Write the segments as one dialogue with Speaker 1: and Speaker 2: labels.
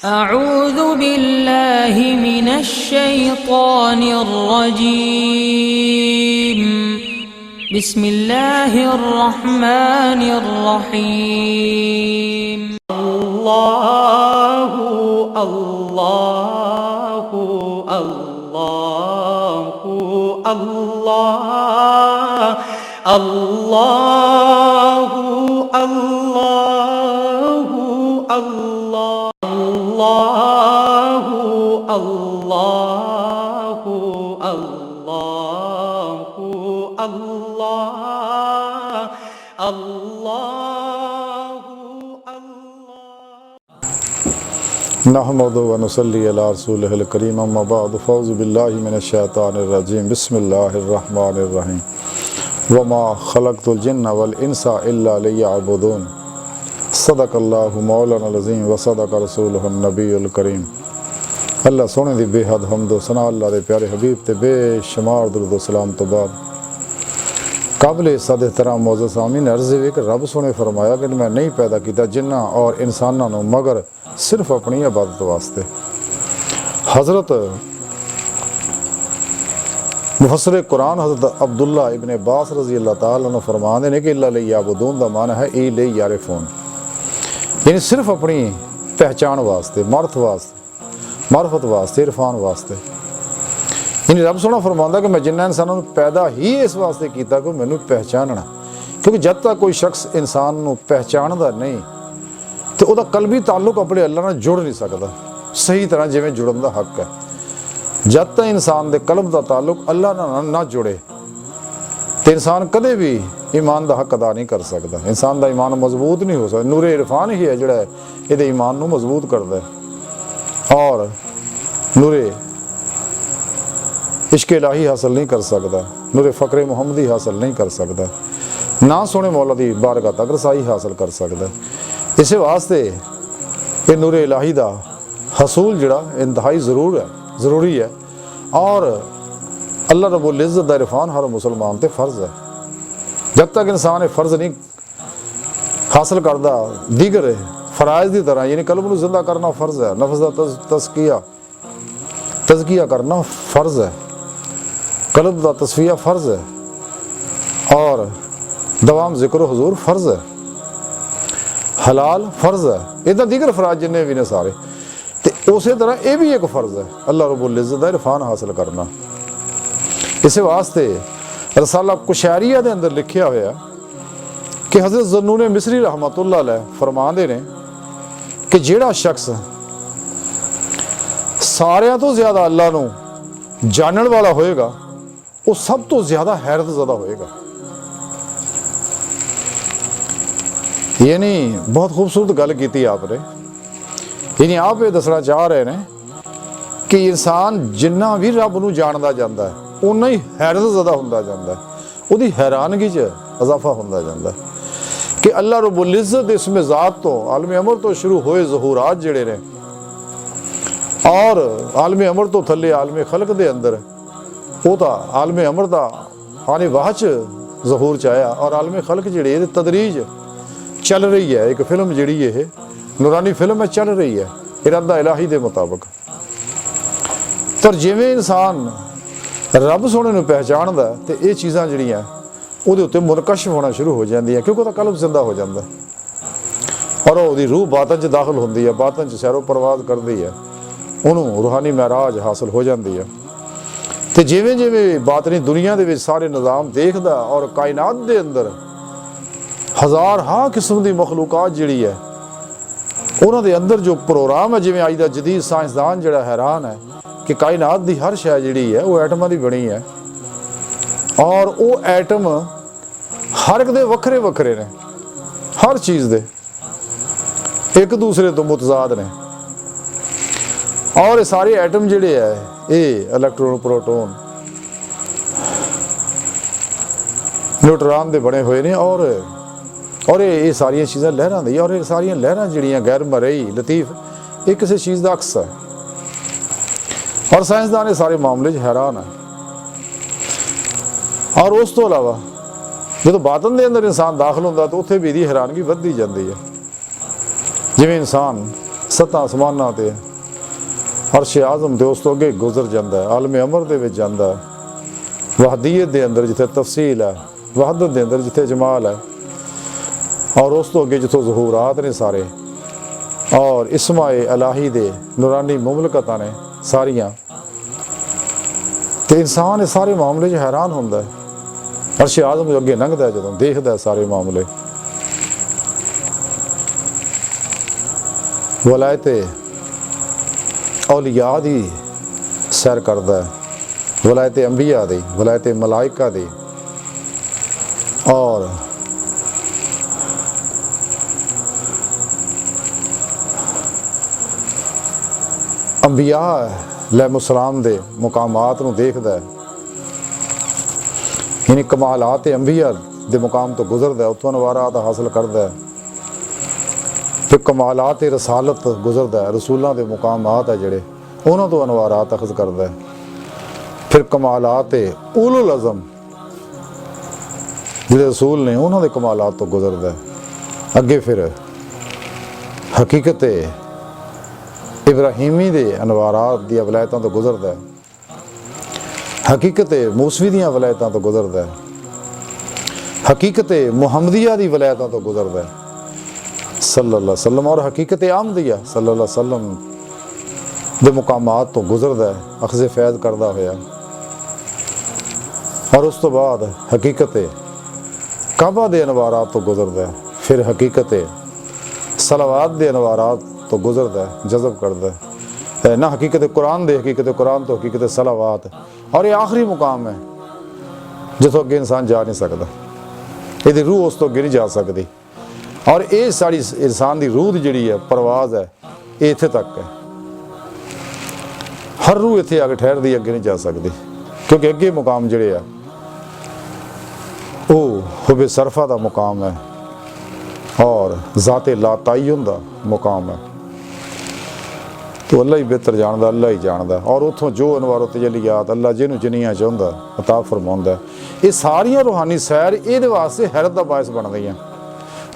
Speaker 1: أعوذ بالله من الشيطان الرجيم بسم الله الرحمن الرحيم
Speaker 2: الله الله الله الله الله الله الله الله الله الله الله
Speaker 3: नहमदु व नसल्ली अला रसूलिहिल करीम अम्मा बाद फ़ौज़ु बिल्लाहि मिनश शैतानिर रजीम बिस्मिल्लाहिर रहमानिर रहीम व मा खलक़तुल जिन्ना वल इंसा इल्ला लियअबुदून सदक़ल्लाहु मौलाना अज़ीम व सदक़ रसूलुहुन नबीयुल करीम। अल्लाह सोने दी बेहद हम्द व सना अल्लाह दे प्यारे हबीब ते बेशुमार दुरूद व सलाम तो बाद काबिल इज़्ज़त एहतराम मोअज़्ज़ज़ सामीन अर्ज़ है कि रब सोने फरमाया कि मैं नहीं पैदा किया जिन्ना और इंसानां नूं मगर सिर्फ अपनी इबादत वास्ते। हज़रत मुफस्सिर कुरान हज़रत अब्दुल्ला इब्न अब्बास रज़ी अल्लाह ताला अन्हु फरमाते हैं कि इल्ला लियअबुदून दा माना है ई ले यारिफून, यानी सिर्फ अपनी पहचान वास्ते, मार्फत वास्ते, इरफान वास्ते। यानी रब सोना फरमाता कि मैं जिन्ना इंसानों पैदा ही इस वास्ते किया कि मैनू पहचानना, क्योंकि जब तक कोई शख्स इंसान नू पहचानदा नहीं तो वह कलबी ताल्लुक अपने अल्लाह नाल जुड़ नहीं सकता सही तरह जिवें जुड़न का हक है। जब तक इंसान के कल्ब का ताल्लुक अल्लाह नाल ना जुड़े तो इंसान कदे भी ईमान का हक अदा नहीं कर सकता। इंसान का ईमान मजबूत नहीं हो सकता। नूरे इरफान ही है जिहड़ा ये ईमान नू मजबूत करता है और नूरे इश्क इलाही हासिल नहीं कर सकता, नूरे फ़क्र मुहम्मदी हासिल नहीं कर सकता, ना सोने मौला दी बारगाह तक रसाई हासिल कर सकता। इस वास्ते ये नूरे इलाही का हसूल जिहड़ा इंतहाई ज़रूरी है और अल्लाह रब्बुल इज़्ज़त दा इरफान हर मुसलमान ते फ़र्ज़ है। जब तक इंसान ये फ़र्ज़ नहीं हासिल करता दीगर फ़राइज़ की तरह, यानी कल्ब नूं ज़िंदा करना फ़र्ज़ है, नफ्स दा तज़किया करना फ़र्ज़ है, कल्ब दा तस्फिया फ़र्ज़ है और दवाम ज़िक्र हुज़ूर फ़र्ज़ है, हलाल फ़र्ज़ है। इदा दीगर फ़राइज़ जिन्ने भी ने सारे तो उस तरह यह भी एक फ़र्ज़ है अल्लाह रब्बुल इज़्ज़त दा इरफान हासिल करना। इस वास्ते रसाला कुशैरिया के अंदर लिखिया होया कि हज़रत ज़न्नून मिस्री रहमतुल्लाह अलैह फरमाते हैं कि जिहड़ा शख्स सारियां तो ज़्यादा अल्लाह नूं जानण वाला होएगा वो सब तो ज़्यादा हैरत ज़दा होएगा। यानी बहुत खूबसूरत गल की आपने, यानी आप ये दसना चाह रहे हैं कि इंसान जिन्ना भी रब नूं जानदा जांदा है उन्ना ही हैरत ज़दा हुंदा जांदा है, उहदी हैरानगी च इजाफा हुंदा जांदा है कि अल्लाह रब्बुल इज़्ज़त इसमें ज़ात तो आलम अमर तो शुरू होए ज़हूरात जिहड़े ने और आलम अमर तो थले आलम खलक दे अंदर वो तो आलम अमर दा आने वाह च ज़हूर च आया और आलम खलक जिहड़ी ये तदरीज चल रही है। एक फिल्म जिहड़ी ये नूरानी फिल्म है चल रही है इरादा इलाही के मुताबिक। पर जिवें इंसान रब सोने नूं पहचानदा तो ये चीज़ां जिहड़ियां उहदे उत्ते मुनकश होना शुरू हो जांदियां, क्योंकि उसदा कल्ब जिंदा हो जाता और उसदी रूह बातन च दाखिल होंदी है, बातन च सैरो परवाज करती है, उन्होंने रूहानी महराज हासिल हो जाती है। तो जिवें जिवें बातनी दुनिया के सारे निज़ाम देखदा और कायनात के अंदर हज़ार किस्म की मखलूकात जिहड़ी है उन्होंने अंदर जो प्रोग्राम है, जिवें अज दा जदीद साइंसदान जिहड़ा हैरान है कि कायनात की हर शै जिहड़ी है वो एटमां दी बनी है और वो एटम हर एक दे वखरे वखरे ने, हर चीज़ दे एक दूसरे तो मुतजाद ने और ये सारे एटम जिहड़े है ये इलैक्ट्रॉन प्रोटॉन न्यूट्रॉन दे बने हुए ने और ये सारिया चीज़ां लहरां दी और ये सारिया लहरां जिहड़ियां गैर मरई लतीफ ये किसी चीज़ का अक्स है और साइंसदान ये सारे मामले हैरान है। और उस तो इलावा जो बातन के अंदर इंसान दाखिल होता तो उत्थे भी इसकी हैरानगी वधदी जाती है। जिवें इंसान ਸੱਤਾਂ ਅਸਮਾਨਾਂ ਤੇ ਅਰਸ਼ ਆਜ਼ਮ ਦੇ ਉਸ ਤੋਂ ਅੱਗੇ ਗੁਜ਼ਰ ਜਾਂਦਾ ਹੈ, ਆਲਮ ਅਮਰ ਦੇ ਵਿੱਚ ਜਾਂਦਾ ਹੈ, ਵਹਦੀਅਤ ਦੇ ਅੰਦਰ ਜਿੱਥੇ ਤਫਸੀਲ ਹੈ, ਵਹਦਤ ਦੇ ਅੰਦਰ ਜਿੱਥੇ ਜਮਾਲ ਹੈ, ਔਰ ਉਸ ਤੋਂ ਅੱਗੇ ਜਿੱਥੋਂ ਜ਼ਹੂਰਾਤ ਨੇ ਸਾਰੇ, ਔਰ ਇਸਮਾਏ ਇਲਾਹੀ ਦੇ ਨੂਰਾਨੀ ਮੁਮਲਕਤਾਂ ਨੇ ਸਾਰੀਆਂ। ਤੇ ਇਨਸਾਨ ਇਸ ਸਾਰੇ ਮਾਮਲੇ 'ਚ ਹੈਰਾਨ ਹੁੰਦਾ ਹੈ, ਅਰਸ਼ ਆਜ਼ਮ ਅੱਗੇ ਲੰਘਦਾ ਜਦੋਂ ਦੇਖਦਾ ਸਾਰੇ ਮਾਮਲੇ। ਵਲਾਇਤ ਔਲੀਆ ਦੀ ਸੈਰ ਕਰਦਾ ਹੈ, ਵਲਾਇਤ ਅੰਬੀਆ ਦੀ, ਵਲਾਇਤ ਮਲਾਇਕਾ ਦੀ, ਔਰ ਅੰਬੀਆ अलैहिस्सलाम ਦੇ ਮੁਕਾਮਾਤ ਨੂੰ ਦੇਖਦਾ ਹੈ, ਯਾਨੀ ਕਮਾਲਾਤ ਅੰਬੀਆ ਦੇ ਮੁਕਾਮ ਤੋਂ ਗੁਜ਼ਰਦਾ ਹੈ, ਉੱਥੋਂ ਅਨਵਾਰਾਤ ਹਾਸਲ ਕਰਦਾ ਹੈ। ਫਿਰ ਕਮਾਲਾਤ ਰਸਾਲਤ ਗੁਜ਼ਰਦਾ ਹੈ, ਰਸੂਲਾਂ ਦੇ ਮੁਕਾਮਾਤ ਹੈ ਜਿਹੜੇ, ਉਹਨਾਂ ਤੋਂ ਅਨਵਾਰਾਤ ਅਖਜ਼ ਕਰਦਾ ਹੈ। ਫਿਰ ਕਮਾਲਾਤ ਉਲੁਲ ਅਜ਼ਮ ਜਿਹੜੇ ਰਸੂਲ ਨੇ ਉਹਨਾਂ ਦੇ ਕਮਾਲਾਤ ਤੋਂ ਗੁਜ਼ਰਦਾ ਹੈ। ਅੱਗੇ ਫਿਰ ਹਕੀਕਤ ਇਬਰਾਹੀਮੀ ਦੇ ਅਨਵਾਰਾਤ ਦੀਆਂ ਵਲਾਇਤਾਂ ਤੋਂ ਗੁਜ਼ਰਦਾ ਹੈ, ਹਕੀਕਤ ਮੂਸਵੀ ਦੀਆਂ ਵਲਾਇਤਾਂ ਤੋਂ ਗੁਜ਼ਰਦਾ ਹੈ, ਹਕੀਕਤ ਮੁਹੰਮਦੀਆ ਦੀ ਵਲਾਇਤਾਂ ਤੋਂ ਗੁਜ਼ਰਦਾ ਹੈ ਸੱਲੱਲਾਹੁ ਅਲੈहि ਵਸੱਲਮ, ਔਰ ਹਕੀਕਤ ਆਮਦੀਆ ਸੱਲੱਲਾਹੁ ਅਲੈहि ਵਸੱਲਮ ਦੇ ਮੁਕਾਮਾਤ ਤੋਂ ਗੁਜ਼ਰਦਾ ਹੈ ਅਖਜ਼ ਫੈਜ਼ ਕਰਦਾ ਹੋਇਆ। ਔਰ ਉਸ ਤੋਂ ਬਾਅਦ ਹਕੀਕਤ ਕਾਬਾ ਦੇ ਅਨਵਾਰਾਤ ਤੋਂ ਗੁਜ਼ਰਦਾ ਹੈ, ਫਿਰ ਹਕੀਕਤ ਸਲਾਵਾਤ ਦੇ ਅਨਵਾਰਾਤ तो गुजरता है, जज़ब करता है ना, हकीकत कुरान दे, हकीकत कुरान तो हकीकत सलावात, और ये आखिरी मुकाम है जितों अगे इंसान जा नहीं सकता, ये रूह उस तो अगे नहीं जा सकती। और ये साड़ी इंसान की रूह जी है परवाज है, ये इत्थे तक है, हर रूह इत्थे आके ठहरदी अगे नहीं जा सकती, क्योंकि अगे मुकाम जिहड़े आ वो हुबे सरफा का मुकाम है और ज़ाते ला ताय्युन दा मुकाम है। तो अल्लाह ही बेहतर जानता, अल्लाह ही जानता, और उतों जो अनवारो तजलियात अल्लाह जिन्होंने जिन्नियां चाहुंदा अता फरमाउंदा, ये सारियां रूहानी सैर ये वास्ते हैरत का बायस बन गई,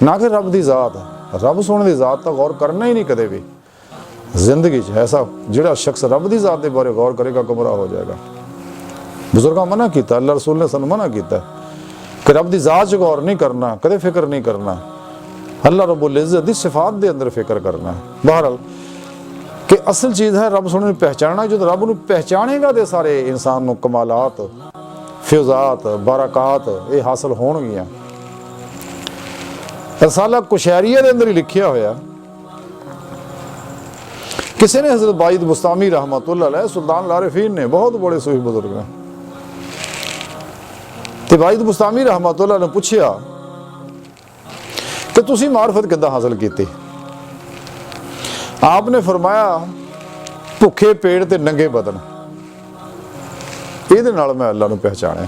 Speaker 3: ना कि रब की ज़ात, रब सोने की ज़ात तक गौर करना ही नहीं कदे भी जिंदगी ऐसा। जिहड़ा शख्स रब की ज़ात के बारे गौर करेगा गुमराह हो जाएगा। बुजुर्गों मना किया, अल्लाह रसूल ने सानू मना किया कि रब की ज़ात च गौर नहीं करना, कदे फिक्र नहीं करना, अल्लाह रब्बुल इज़्ज़त दी सिफात दे अंदर फिक्र करना है। बहरहाल कि असल चीज़ है रब सोने पहचानना, जो रब नूं पहचानेगा तो सारे इंसान नूं कमालात फ्यूजात बरकात ये हासिल होणगियां। रसाला कुशैरिया के अंदर ही लिखिया होया, किसी ने हज़रत बाइद बुस्तामी रहमतुल्लाह अलैह सुल्तान लारिफीन ने, बहुत बड़े सूफी बुजुर्ग ने, तो बाइद बुस्तामी रहमतुल्लाह ने पूछा कि तुसी मार्फत किद्दां हासिल की? आपने फरमाया भुखे पेट ते नंगे बदन, ये मैं अल्लाह नूं पहचाने।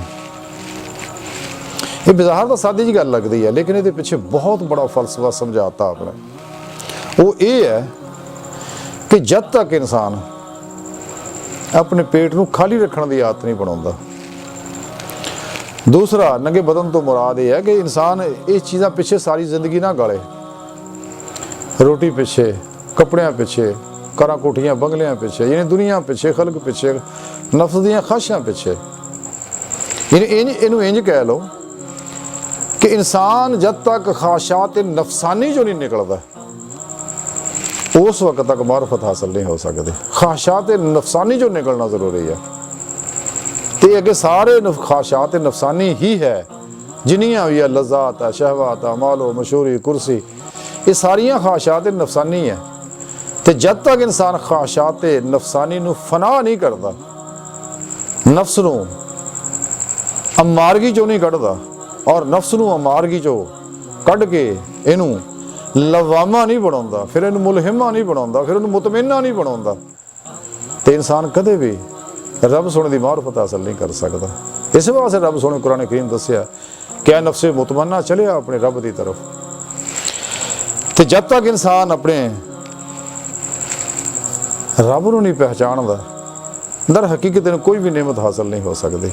Speaker 3: ये बाजार तो सादी जी गल लगती है, लेकिन ये पिछे बहुत बड़ा फलसफा समझाता आपने। वो ये है कि जब तक इंसान अपने पेट नूं खाली रखने की आदत नहीं बनाता, दूसरा नंगे बदन तो मुराद ये है कि इंसान ये चीज़ां पिछे सारी जिंदगी ना गाले, रोटी पिछे, कपड़ियां पिछे, घरां कोठियां बंगलियां पिछे, यानी दुनिया पिछे, खलक पिछे, नफ्स दियां ख्वाहिशां पिछे। यानी इनू इंज कह लो कि इंसान जब तक ख्वाहिशात नफसानी जो नहीं निकलता उस वक्त तक मार्फत हासिल नहीं हो सकती। ख्वाहिशात नफसानी जो निकलना ज़रूरी है, तो अगे सारे ख्वाहिशात नफसानी ही है, जिन्नियां भी है लज़्ज़ात है, शहवात है, मालो मशहूरी कुर्सी, ये सारियां ख्वाहिशात नफसानी है। तो जब तक इंसान ख्वाहिशात नफसानी नूं फना नहीं करता, नफ्स नूं अमारगी चो नहीं कढ़दा, और नफ्स नूं अमारगी चो कढ़ के इनू लवामा नहीं बनाउंदा, फिर इनू मुलहिमा नहीं बनाउंदा, फिर इनू मुतमइन्ना नहीं बनाउंदा, तो इंसान कदे भी रब सोने की मार्फत हासिल नहीं कर सकता। इस वास्ते रब सोने कुरान करीम दस्सिया क्या नफ्से मुतमन्ना चले अपने रब की तरफ। तो जब तक इंसान अपने रब नूं नहीं पहचानदा, दर हकीकत कोई भी नेमत हासिल नहीं हो सकती।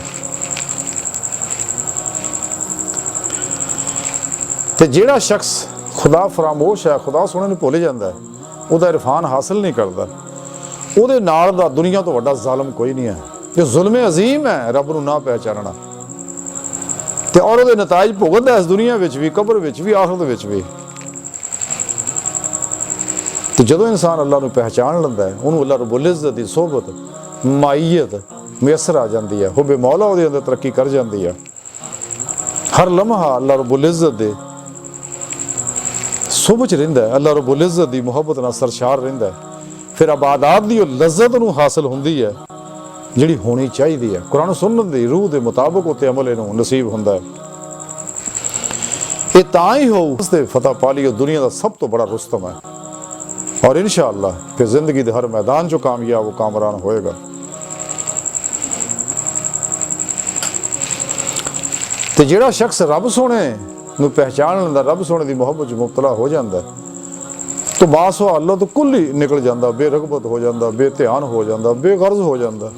Speaker 3: तो जिहड़ा शख्स खुदा फरामोश है, खुदा सोने नूं भुल जाता है, ਉਹਦਾ ਇਰਫਾਨ ਹਾਸਲ ਨਹੀਂ ਕਰਦਾ, ਉਹਦੇ ਨਾਲ ਦਾ ਦੁਨੀਆ ਤੋਂ ਵੱਡਾ ਜ਼ਾਲਮ ਕੋਈ ਨਹੀਂ ਹੈ। ਇਹ ਜ਼ੁਲਮ ਅਜ਼ੀਮ ਹੈ ਰੱਬ ਨੂੰ ਨਾ ਪਹਿਚਾਨਣਾ, ਤੇ ਔਰ ਉਹਦੇ ਨਤਾਇਜ ਭੁਗਤਦਾ ਇਸ ਦੁਨੀਆ ਵਿੱਚ ਵੀ, ਕਬਰ ਵਿੱਚ ਵੀ, ਆਖਰਤ ਵਿੱਚ ਵੀ। ਤੇ ਜਦੋਂ ਇਨਸਾਨ ਅੱਲਾ ਨੂੰ ਪਹਿਚਾਨ ਲੈਂਦਾ ਹੈ, ਉਹਨੂੰ ਅੱਲਾ ਰब्बुल इज़्ज़त ਦੀ ਸੋਹਬਤ, ਮਾਈਅਤ ਮੁਯੱਸਰ ਆ ਜਾਂਦੀ ਹੈ, ਹੁਬੇ ਮੌਲਾ ਉਹਦੇ ਅੰਦਰ ਤਰੱਕੀ ਕਰ ਜਾਂਦੀ ਹੈ। ਹਰ ਲਮਹਾ ਅੱਲਾ ਰब्बुल इज़्ज़त ਦੇ ਸੋਹਬਤ 'ਚ ਰਹਿੰਦਾ ਹੈ, ਅੱਲਾ ਰब्बुल इज़्ज़त ਦੀ ਮੁਹੱਬਤ ਨਾਲ ਸਰਸ਼ਾਰ ਰਹਿੰਦਾ ਹੈ। ਫਿਰ ਇਬਾਦਤ ਦੀ ਉਹ ਲਜ਼ਤ ਨੂੰ ਹਾਸਲ ਹੁੰਦੀ ਹੈ ਜਿਹੜੀ ਹੋਣੀ ਚਾਹੀਦੀ ਹੈ। ਕੁਰਾਨ ਸੁਨਨਤ ਦੀ ਰੂਹ ਦੇ ਮੁਤਾਬਕ ਉੱਤੇ ਅਮਲ ਇਹਨੂੰ ਨਸੀਬ ਹੁੰਦਾ ਹੈ। ਇਹ ਤਾਂ ਹੀ ਹੋਊ ਉਸਦੇ ਫਤਹ ਪਾ ਲਈ, ਉਹ ਦੁਨੀਆ ਦਾ ਸਭ ਤੋਂ ਬੜਾ ਰੁਸਤਮ ਹੈ। और इंशाअल्लाह फिर जिंदगी के हर मैदान जो कामयाब वो कामरान होएगा। तो जिहड़ा शख्स रब सोने नूं पहचान लैंदा, रब सोने की मुहब्बत च मुबतला हो जाता, तो बास अल्लाह तो कुल ही निकल जाता, बेरगबत हो जाता, बेध्यान हो जाता, बेगर्ज हो जाता।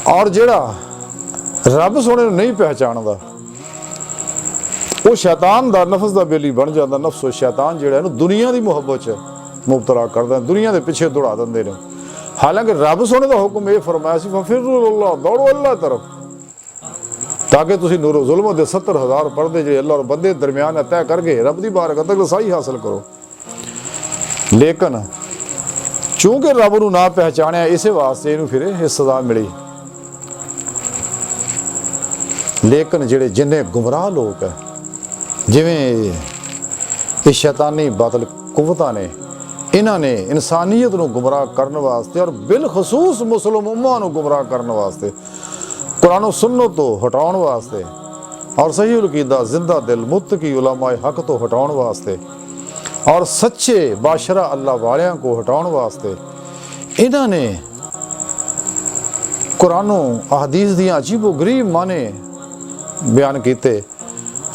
Speaker 3: और जिहड़ा रब सोने नूं नहीं पहचानदा, वो शैतान दा नफ्स दा बेली बन जाता। नफ्स शैतान जिहड़ा इहनूं दुनिया की मुहब्बत च मुबतला करदा, दुनिया के पिछे दौड़ा दिंदे ने। हालांकि रब सोने का हुक्म यह फरमाया सी फफिरू इल्लाह, दौड़ो अल्लाह तरफ, ताकि तुसीं नूर ज़ुल्म दे 70,000 पर्दे जिहड़े अल्लाह और बंदे दरमियान तय करके रब दी बारगाह तक रसाई हासिल करो। लेकिन चूंकि रब नूं ना पहचानिया, इस वास्ते इहनूं फिर इह सज़ा मिली। लेकिन जिहड़े जिन्ने गुमराह लोग है, जिवें ये शैतानी बातल कुव्वतां ने, इन्हां ने इंसानियत नूं गुमराह करने वास्ते और बिलखसूस मुस्लिम उम्मा नूं गुमराह करने वास्ते, कुरान सुन्नत तो हटाउण वास्ते और सही अकीदा जिंदा दिल मुत्तकी उलमाए हक तो हटाउण वास्ते और सच्चे बाशरा अल्लाह वालियां को हटाउण वास्ते इन्हां ने कुरानों अहदीस दियां अजीबो गरीब माने बयान किए,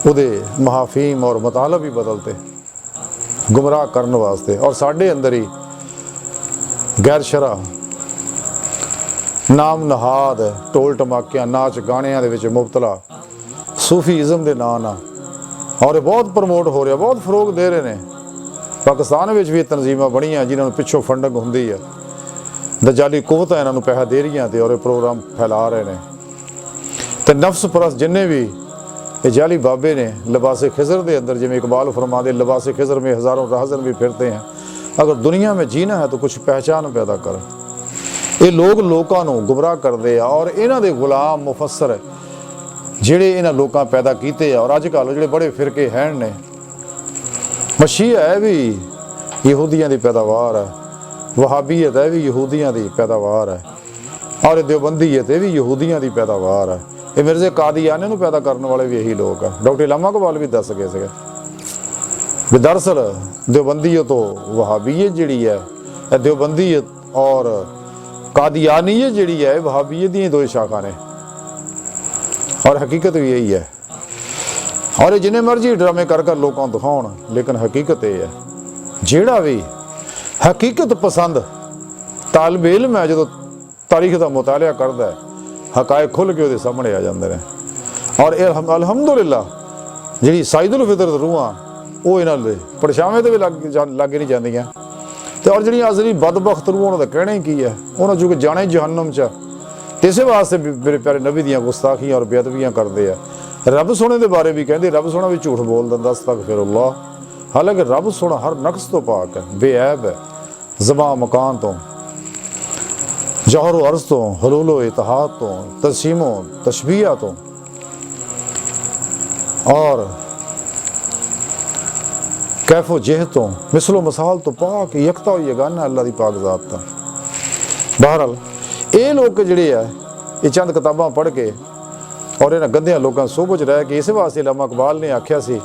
Speaker 3: उहदे महाफीम और मतलब भी बदलते गुमराह करने वास्ते। और साढ़े अंदर ही गैर शरा नाम नहाद टोल टमाकियां नाच गाणियां दे विच मुबतला सूफीइज़म के नाम ना, और बहुत प्रमोट हो रहा, बहुत फरोग दे रहे हैं। पाकिस्तान में भी तनजीमां बनियां जिन्होंने पिछों फंडिंग होंदी है, दजाली कुव्वत इन्होंने पैसा दे रही थे और प्रोग्राम फैला रहे हैं। तो नफ्स परस जिन्हें भी ये जाली बाबे ने लिबासे खिजर के अंदर, जिमें इकबाल फरमाते लिबासे खिजर में हज़ारों राहज़न भी फिरते हैं। अगर दुनिया में जीना है तो कुछ पहचान पैदा कर। ये लोग लोगों को गुमराह करते हैं और इन्हां दे गुलाम मुफस्सर जिहड़े इन्हां लोकां पैदा कीते और अजकल जिहड़े बड़े फिरके हैं ने, मशीह है भी यहूदियों की पैदावार है, वहाबीयत है भी यहूदियों की पैदावार है, और देवबंदीयत भी यहूदियों की पैदावार है। ये मिर्ज़े कादियाने नूं पैदा करने वाले भी यही लोग हैं। डॉक्टर इलामा इकबाल भी दस गए थे भी दरअसल देवबंदीयत तो वहाबीयत जिहड़ी है, देवबंदीयत और कादियानियत जिहड़ी है वहाबीयत दी दो शाखा ने, और हकीकत भी यही है। और ये जिन्हें मर्जी ड्रामे कर कर लोगों को दिखाउण, लेकिन हकीकत ये है जिहड़ा भी हकीकत पसंद तालिब इल्म है, जो तारीख का मुतालिया करता है, हकायक खुल के वो सामने आ जाते हैं। और अलहमदुलिल्लाह जी साइदुल फितरत रूहां वो इन्हों के परछावें तो भी लग नहीं जांदियां। तो और जी असली बदबख्त रूह उन्होंने कहना ही की है, उन्होंने जो कि जाने जहन्नम च, इस वास्ते मेरे प्यारे नबी दियां गुस्ताखियां और बेअदबियां करते हैं। रब सोने के बारे भी कहते रब सोना भी झूठ बोल दिंदा, अस्तगफिरुल्लाह। हालांकि रब सोना हर नक्स तो पाक है, बेऐब है, ज़बां मकान तो, जौहर व अर्ज़ तो, हुलूल व इत्तेहाद तो, तस्सीम व तशबीह तो, और कैफो जेह तो, मिसलो मसाल तो पाक यकता व यगाना अल्लाह की पाक ज़ात था। बहरहाल ये लोग जिहड़े है ये चंद किताबां पढ़ के और इन्हां गंदियां लोगों सोबत रह के, इस वास्ते इलामा इकबाल ने आख्या सी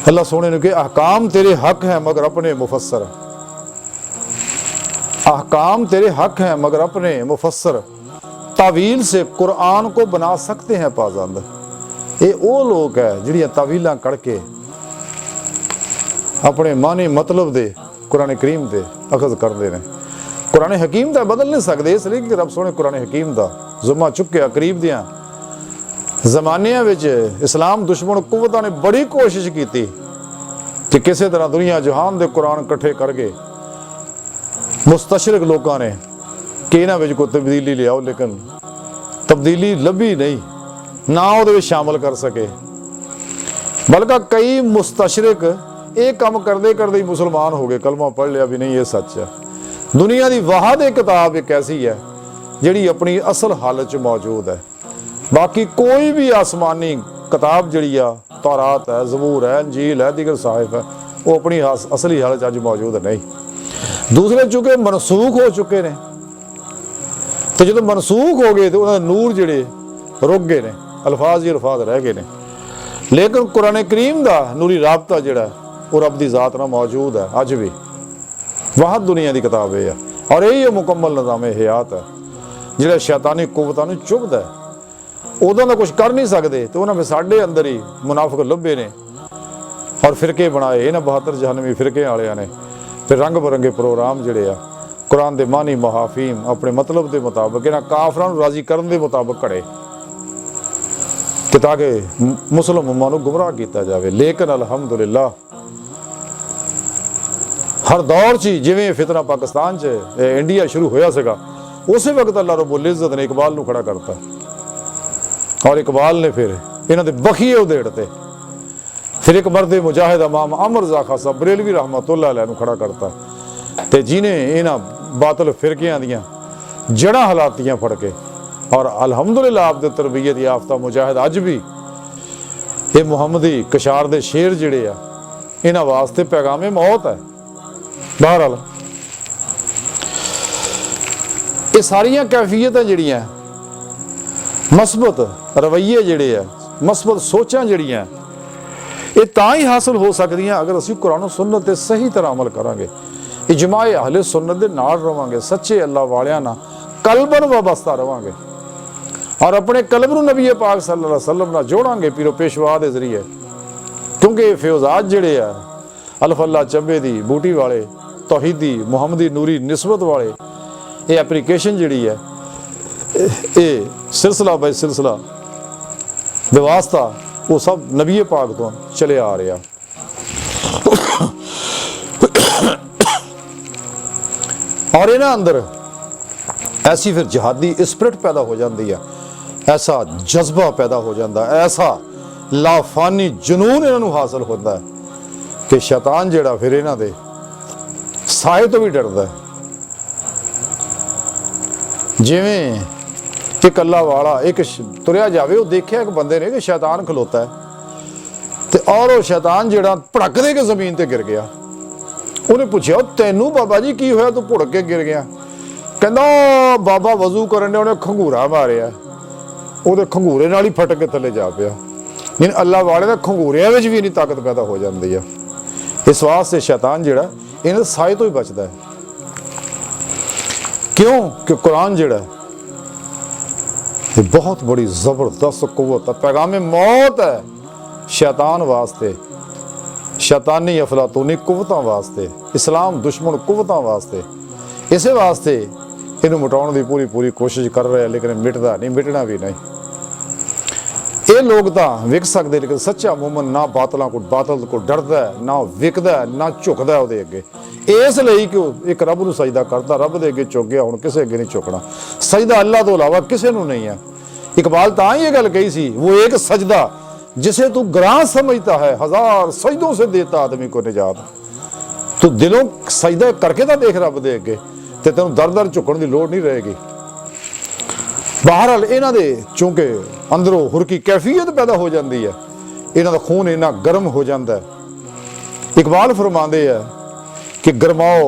Speaker 3: अल्लाह सोने ने कि अहकाम तेरे हक हैं मगर अपने मुफस्सर, अहकाम तेरे हक हैं मगर अपने मुफस्सर, तावील से कुरान को बना सकते हैं पाबंद। ये वो लोग है जिहड़ियां तावीलां करके अपने माने मतलब दे कुरान करीम दे अखज़ करते हैं। कुरान हकीम का बदल नहीं सकते, इसलिए कि रब सोने कुरान हकीम का जुम्मा चुक्या। करीब दियां ज़मानियां विच इस्लाम दुश्मन कुव्वतां ने बड़ी कोशिश की ਕਿ ਕਿਸੇ ਤਰ੍ਹਾਂ ਦੁਨੀਆ ਜਹਾਨ ਦੇ ਕੁਰਾਨ ਇਕੱਠੇ ਕਰਕੇ ਮੁਸਤਸ਼ਰਿਕ ਲੋਕਾਂ ਨੇ ਕਿ ਇਹਨਾਂ ਵਿੱਚ ਕੋਈ ਤਬਦੀਲੀ ਲਿਆਓ, ਲੇਕਿਨ ਤਬਦੀਲੀ ਲੱਭੀ ਨਹੀਂ, ਨਾ ਉਹਦੇ ਵਿੱਚ ਸ਼ਾਮਲ ਕਰ ਸਕੇ। ਬਲਕਿ ਕਈ ਮੁਸਤਸ਼ਰਿਕ ਇਹ ਕੰਮ ਕਰਦੇ ਕਰਦੇ ਹੀ ਮੁਸਲਮਾਨ ਹੋ ਗਏ, ਕਲਮਾ ਪੜ੍ਹ ਲਿਆ ਵੀ ਨਹੀਂ ਇਹ ਸੱਚ ਹੈ। ਦੁਨੀਆ ਦੀ ਵਾਹਦ ਇਹ ਕਿਤਾਬ ਇੱਕ ਐਸੀ ਹੈ ਜਿਹੜੀ ਆਪਣੀ ਅਸਲ ਹਾਲਤ 'ਚ ਮੌਜੂਦ ਹੈ। ਬਾਕੀ ਕੋਈ ਵੀ ਆਸਮਾਨੀ ਕਿਤਾਬ ਜਿਹੜੀ ਆ ਤੌਰਾਤ ਹੈ, ਜ਼ਬੂਰ ਹੈ, ਇੰਜੀਲ ਹੈ, ਦੀਗਰ ਸਾਹਿਫ ਹੈ, ਉਹ ਆਪਣੀ ਅਸਲੀ ਹਾਲਤ 'ਚ ਅੱਜ ਮੌਜੂਦ ਨਹੀਂ। ਦੂਸਰੇ ਚੁੱਕੇ ਮਨਸੂਖ ਹੋ ਚੁੱਕੇ ਨੇ, ਤੇ ਜਦੋਂ ਮਨਸੂਖ ਹੋ ਗਏ ਤੇ ਉਹਨਾਂ ਦੇ ਨੂਰ ਜਿਹੜੇ ਰੁਕ ਗਏ ਨੇ, ਅਲਫਾਜ਼ ਹੀ ਅਲਫਾਜ਼ ਰਹਿ ਗਏ ਨੇ। ਲੇਕਿਨ ਕੁਰਾਨ ਕਰੀਮ ਦਾ ਨੂਰੀ ਰਾਬਤਾ ਜਿਹੜਾ ਉਹ ਰੱਬ ਦੀ ਜ਼ਾਤ ਨਾਲ ਮੌਜੂਦ ਹੈ ਅੱਜ ਵੀ। ਵਾਹਦ ਦੁਨੀਆ ਦੀ ਕਿਤਾਬ ਇਹ ਹੈ, ਔਰ ਇਹੀ ਉਹ ਮੁਕੰਮਲ ਨਿਜ਼ਾਮ ਹਯਾਤ ਹੈ ਜਿਹੜਾ ਸ਼ੈਤਾਨੀ ਕੁਵਤਾਂ ਨੂੰ ਚੁਭਦਾ ਹੈ। ਉਦੋਂ ਦਾ ਕੁਝ ਕਰ ਨਹੀਂ ਸਕਦੇ ਤੇ ਉਹਨਾਂ ਵਿੱਚ ਸਾਡੇ ਅੰਦਰ ਹੀ ਮੁਨਾਫਿਕ ਲੱਭੇ ਨੇ ਔਰ ਫਿਰਕੇ ਬਣਾਏ ਇਹਨਾਂ 72 ਜਹਨਮੀ ਫਿਰਕੇ ਵਾਲਿਆਂ ਨੇ। ਫਿਰ ਰੰਗ ਬਰੰਗੇ ਪ੍ਰੋਗਰਾਮ ਜਿਹੜੇ ਆ ਕੁਰਾਨ ਦੇ ਮਾਨੀ ਮੁਹਾਫੀਮ ਆਪਣੇ ਮਤਲਬ ਦੇ ਮੁਤਾਬਕ ਇਹਨਾਂ ਕਾਫਰਾਂ ਨੂੰ ਰਾਜ਼ੀ ਕਰਨ ਦੇ ਮੁਤਾਬਕ ਘੜੇ ਕਿ ਤਾਂ ਕਿ ਮੁਸਲਮ ਉਮਾ ਨੂੰ ਗੁੰਮਰਾਹ ਕੀਤਾ ਜਾਵੇ। ਲੇਕਿਨ ਅਲਹਮਦੁਲਿਲਾ ਹਰ ਦੌਰ 'ਚ ਜਿਵੇਂ ਫਿਤਨਾ ਪਾਕਿਸਤਾਨ 'ਚ ਇੰਡੀਆ ਸ਼ੁਰੂ ਹੋਇਆ ਸੀਗਾ, ਉਸੇ ਵਕਤ ਅੱਲਾਹ ਰਬੁਲ ਇੱਜ਼ਤ ਨੇ ਇਕਬਾਲ ਨੂੰ ਖੜਾ ਕਰਤਾ ਔਰ ਇਕਬਾਲ ਨੇ ਫਿਰ ਇਹਨਾਂ ਦੇ ਬਖੀਏ ਉਧੇੜਤੇ। ਫਿਰ ਇੱਕ ਮਰਦ ਮੁਜਾਹਿਦ ਇਮਾਮ ਅਮਰ ਰਜ਼ਾ ਖਾਨ ਸਾਹਿਬ ਬਰੇਲਵੀ ਰਹਿਮਤੁल्लाह अलैह ਨੂੰ ਖੜਾ ਕਰਤਾ ਤੇ ਜਿਹਨੇ ਇਹਨਾਂ ਬਾਤਲ ਫਿਰਕਿਆਂ ਦੀਆਂ ਜੜ੍ਹਾਂ ਹਲਾਤੀਆਂ ਫੜ ਕੇ। ਔਰ ਅਲਹਮਦੁਲਿਲਾ ਆਪ ਦੇ ਤਰਬੀਅਤ ਯਾਫਤਾ ਮੁਜਾਹਿਦ ਅੱਜ ਵੀ ਇਹ ਮੁਹੰਮਦੀ ਕਸ਼ਾਰ ਦੇ ਸ਼ੇਰ ਜਿਹੜੇ ਆ ਇਹਨਾਂ ਵਾਸਤੇ ਪੈਗਾਮੇ ਮੌਤ ਹੈ। ਬਹਰਹਾਲ ਇਹ ਸਾਰੀਆਂ ਕੈਫੀਅਤਾਂ ਜਿਹੜੀਆਂ ਮਸਬਤ ਰਵੱਈਏ ਜਿਹੜੇ ਆ, ਮਸਬਤ ਸੋਚਾਂ ਜਿਹੜੀਆਂ, ਇਹ ਤਾਂ ਹੀ ਹਾਸਲ ਹੋ ਸਕਦੀਆਂ ਅਗਰ ਅਸੀਂ ਕੁਰਾਨ ਸੁਨਨਤ ਤੇ ਸਹੀ ਤਰ੍ਹਾਂ ਅਮਲ ਕਰਾਂਗੇ, ਇਜਮਾਏ ਅਹਲੇ ਸੁਨਨਤ ਦੇ ਨਾਲ ਰਵਾਂਗੇ, ਸੱਚੇ ਅੱਲਾਹ ਵਾਲਿਆਂ ਨਾਲ ਕਲਬਨ ਵਾਬਸਤਾ ਰਵਾਂਗੇ ਔਰ ਆਪਣੇ ਕਲਬ ਨੂੰ ਨਬੀ ਪਾਕ ਸੱਲੱਲਾਹੁ ਅਲੈहि ਵਸੱਲਮ ਨਾਲ ਜੋੜਾਂਗੇ ਪੀਰੋ ਪੇਸ਼ਵਾ ਦੇ ਜ਼ਰੀਏ। ਕਿਉਂਕਿ ਇਹ ਫਿਉਜ਼ਾਤ ਜਿਹੜੇ ਆ ਅਲਫ ਅੱਲਾ ਚੰਬੇ ਦੀ ਬੂਟੀ ਵਾਲੇ, ਤੌਹੀਦੀ ਮੁਹੰਮਦੀ ਨੂਰੀ ਨਿਸਬਤ ਵਾਲੇ, ਇਹ ਐਪਲੀਕੇਸ਼ਨ ਜਿਹੜੀ ਹੈ ਇਹ ਸਿਲਸਿਲਾ ਬਾਈ ਸਿਲਸਿਲਾ ਬੇਵਾਸਤਾ ਉਹ ਸਭ ਨਬੀ ਪਾਕ ਤੋਂ ਚਲੇ ਆ ਰਿਹਾ। ਔਰ ਇਹਨਾਂ ਅੰਦਰ ਐਸੀ ਫਿਰ ਜਿਹਾਦੀ ਸਪਿਰਿਟ ਪੈਦਾ ਹੋ ਜਾਂਦੀ ਹੈ, ਐਸਾ ਜਜ਼ਬਾ ਪੈਦਾ ਹੋ ਜਾਂਦਾ, ਐਸਾ ਲਾਫਾਨੀ ਜਨੂਨ ਇਹਨਾਂ ਨੂੰ ਹਾਸਲ ਹੁੰਦਾ ਹੈ ਕਿ ਸ਼ੈਤਾਨ ਜਿਹੜਾ ਫਿਰ ਇਹਨਾਂ ਦੇ ਸਾਏ ਤੋਂ ਵੀ ਡਰਦਾ ਹੈ। ਜਿਵੇਂ ਇੱਕ ਅੱਲਾ ਵਾਲਾ ਇੱਕ ਤੁਰਿਆ ਜਾਵੇ, ਉਹ ਦੇਖਿਆ ਇੱਕ ਬੰਦੇ ਨੇ ਕਿ ਸ਼ੈਤਾਨ ਖਲੋਤਾ ਹੈ ਤੇ ਔਰ ਉਹ ਸ਼ੈਤਾਨ ਜਿਹੜਾ ਭੜਕ ਦੇ ਕੇ ਜ਼ਮੀਨ ਤੇ ਗਿਰ ਗਿਆ। ਉਹਨੇ ਪੁੱਛਿਆ ਤੈਨੂੰ ਬਾਬਾ ਜੀ ਕੀ ਹੋਇਆ, ਤੂੰ ਭੁੜਕ ਕੇ ਗਿਰ ਗਿਆ? ਕਹਿੰਦਾ ਬਾਬਾ ਵਜ਼ੂ ਕਰਨ ਦੇ ਉਹਨੇ ਖੰਗੂਰਾ ਮਾਰਿਆ, ਉਹਦੇ ਖੰਗੂਰੇ ਨਾਲ ਹੀ ਫਟਕ ਕੇ ਥੱਲੇ ਜਾ ਪਿਆ। ਨਹੀਂ ਅੱਲਾ ਵਾਲੇ ਦਾ ਖੰਗੂਰਿਆਂ ਵਿੱਚ ਵੀ ਇੰਨੀ ਤਾਕਤ ਪੈਦਾ ਹੋ ਜਾਂਦੀ ਆ। ਇਸ ਵਾਸਤੇ ਸ਼ੈਤਾਨ ਜਿਹੜਾ ਇਹਨਾਂ ਦੇ ਸਾਏ ਤੋਂ ਹੀ ਬਚਦਾ ਹੈ। ਕਿਉਂ ਕਿ ਕੁਰਾਨ ਜਿਹੜਾ ਇਹ ਬਹੁਤ ਬੜੀ ਜ਼ਬਰਦਸਤ ਕੁਵਤ ਹੈ, ਪੈगाम मौत है शैतान वास्ते, शैतानी अफलातूनी कुवतां वास्ते, इस्लाम दुश्मन कुवतां वास्ते। इसे वास्ते इन्हू मिटाउण दी पूरी पूरी कोशिश कर रहे हैं, लेकिन मिटदा नहीं, मिटना भी नहीं। ये लोग तो विक सकते, लेकिन सच्चा मोमन ना बातलों को बातल को डरदा है, ना विकदा है, ना झुकदा है उहदे अगे। इसलिए कि एक रब नूं सजदा करदा, रब दे अगे झुक गया, हुण किसे अगे नहीं झुकना। सजदा अल्लाह तो इलावा किसे नूं नहीं है। इकबाल तां ही ये गल कही सी, वो एक सजदा जिसे तू ग्रां समझता है, हजार सजदों से देता आदमी को निजात। तू दिलों सजदा करके तो देख रब दे अगे, ते तैनूं दर दर झुकण दी लोड़ नहीं रहेगी। बहरहाल इन्हां दे चूंकि अंदरों हुरकी कैफियत पैदा हो जाती है, इन्हां दा खून इन्ना गर्म हो जाता है। इकबाल फरमाते हैं कि गरमाओ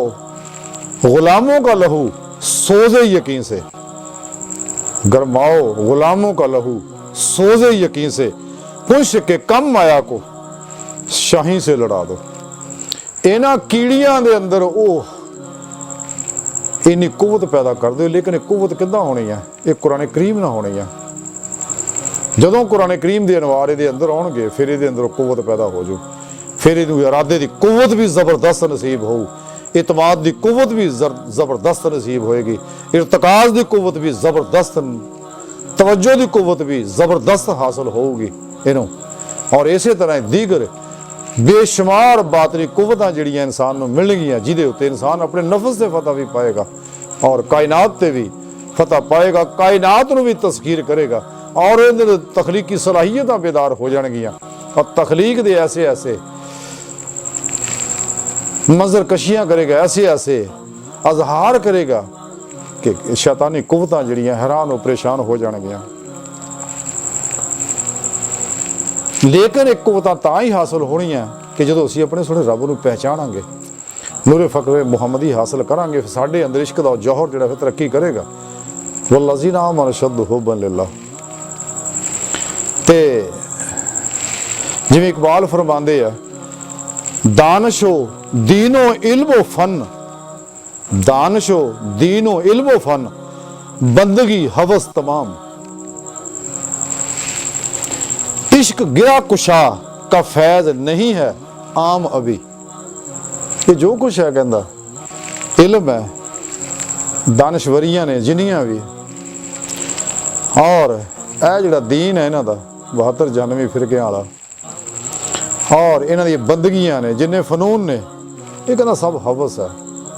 Speaker 3: गुलामों का लहू सोज़े यकीन से, गरमाओ गुलामों का लहू सोज़े यकीन से, पुंछ के कम माया को शाही से लड़ा दो। इन्हां कीड़ियां दे अंदर ओह इन्नी कुवत पैदा कर दो। लेकिन कुवत किद्दां होनी है? ये कुरान करीम ना होनी है। जदों कुरान करीम के अनवार ये अंदर आउणगे, फिर ये अंदर कुवत पैदा हो जाऊ। फिर इनू इरादे की कुवत भी जबरदस्त नसीब हो, इतमाद की कुवत भी जबरदस्त नसीब होएगी, इर्तिकाज की कुवत भी जबरदस्त, तवज्जो की कुवत भी जबरदस्त हासिल होगी इनू। और इस तरह दीगर बेशुमार बातनी कुवतां जिहड़ियां इंसान नूं मिलणगीਆਂ ਜਿਹਦੇ ਉੱਤੇ इंसान अपने नफस से फतह भी पाएगा और कायनात ते भी फतह पाएगा, कायनात नूं भी तस्खीर करेगा और इहदे तखलीकी सलाहियतां बेदार हो जाणगीਆਂ और तखलीक दे ऐसे ऐसे मंजर कशियां करेगा, ऐसे ऐसे अजहार करेगा कि शैतानी कुवतां जिहड़ियां हैरान और परेशान हो जाणगीਆਂ। लेकिन एक कुवतां तां ही हासिल होणीਆਂ कि ਜਦੋਂ ਅਸੀਂ ਆਪਣੇ ਸੋਹਣੇ ਰੱਬ ਨੂੰ ਪਹਿਚਾਣਾਂਗੇ, ਨੂਰੇ ਫਕਰੇ ਮੁਹੰਮਦੀ ਹਾसिल ਕਰਾਂਗੇ, ਫਿਰ ਸਾਡੇ ਅੰਦਰ ਇਸ਼ਕ ਦਾ ਜੌਹਰ ਜਿਹੜਾ ਫਿਰ ਤਰੱਕੀ ਕਰੇਗਾ। ਵਲਜ਼ੀਨਾ ਆਮਨੂ ਅਸ਼ੱਦੁ ਹੁੱਬਨ ਲਿल्लाह। ਤੇ ਜਿਵੇਂ ਇਕਬਾਲ ਫਰਮਾਉਂਦੇ ਆ, दानशो दीनो इल्मो फन, दानशो दीनो इल्मो फन, बंदगी हवस तमाम, इश्क गिरा कुशा का फैज नहीं है आम अभी। ये जो कुछ है कहता इल्म है, दानश्वरियां ने जिन्नियां भी, और यह जिहड़ा दीन है इन्हां दा 72 92 फिरके वाला, और इन्हां दी बंदगियां ने जिन्ने फनून ने, ये कहना सब हवस है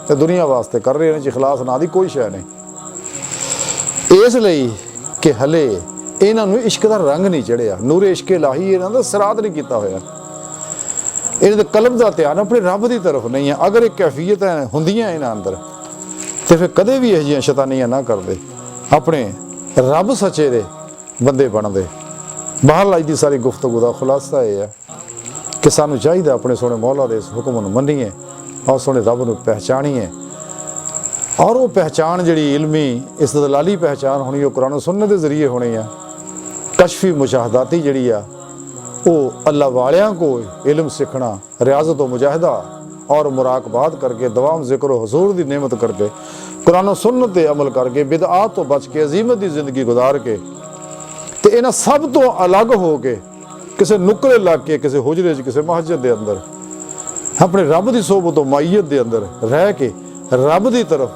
Speaker 3: ते दुनिया वास्ते कर रहे हैं, इखलास ना दी कोई शै नहीं। इसलिए कि हले इन्हां नूं इश्क दा रंग नहीं चढ़िया, नूरे इश्क इलाही इन्हां दा सराद नहीं कीता होया, इन्हां दे कल्ब दा ध्यान अपने रब दी तरफ नहीं है। अगर एक कैफियत हुंदियां इन्हां अंदर ते फिर कदे भी इह जिहियां शैतानियां ना करदे, अपने रब सच्चे दे बंदे बनदे। बहरहाल अज दी सारी गुफ्तगू दा खुलासा यह है कि सानू चाहिए अपने सोने मौला दे इस हुक्म नूं मन्नीए और सोने रब नूं पहचानीए, और वो पहचान जिहड़ी इल्मी इस्तदलाली पहचान होनी, वो कुरान सुन्नत के जरिए होनी है। कशफी मुशाहदाती जिहड़ी आ वो अल्लाह वालियां को इल्म सीखना, रियाजत व मुजाहिदा और मुराकबात करके, दवाम जिक्र हुजूर दी नेमत करके, कुरान सुन्नत ते अमल करके, बिदआत तो बच के, अजीमत दी जिंदगी गुजार के, ते इन्हां सब तो अलग हो के किसी नुकरे लग के, किसी हुजरे किसी महजिद के अंदर अपने रब की सोबत तो माईयत के अंदर रह के रब की तरफ